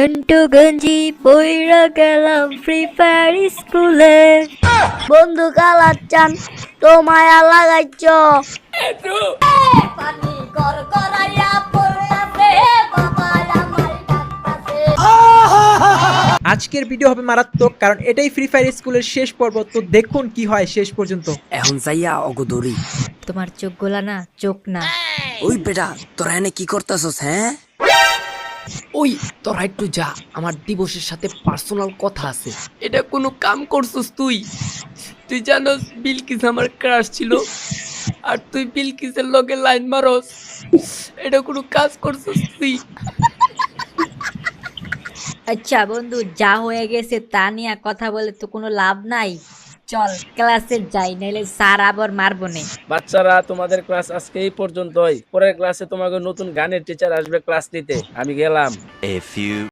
ঘন্টু গঞ্জি পইরা গেলাম free fire স্কুলে। বন্ধু কালাচান তো মায়া লাগাইছ। পানি কর করাইয়া পড়তাছে বাবা আমার ডাকতাছে। আজকের ভিডিও হবে মারাত্মক, কারণ এটাই ফ্রি ফায়ার স্কুলের শেষ পর্ব। তো দেখুন কি হয় শেষ পর্যন্ত। এখন যাইয়া অগদরি। তোমার চোখগুলা না চোখ না। ওই বেটা তোরা এনে কি করতেছস? হ্যাঁ ওই তোরা একটু যা, আমার দিবসের সাথে পার্সোনাল কথা আছে। এটা কোনো কাম করছস তুই? তুই জানোস বিলকিস আমার ক্রাশ ছিল, আর তুই বিলকিসের লগে লাইন মারস? এটা কোনো কাজ করছস তুই? আচ্ছা বন্ধু, যা হয়ে গেছে তা নিয়ে কথা বলে তো কোনো লাভ নাই। চল ক্লাসে যাই, নাইলে স্যার আবার মারবো নে। বাচ্চারা, তোমাদের ক্লাস আজকে এই পর্যন্তই। পরের ক্লাসে তোমাকে নতুন গানের টিচার আসবে ক্লাস নিতে। আমি গেলাম।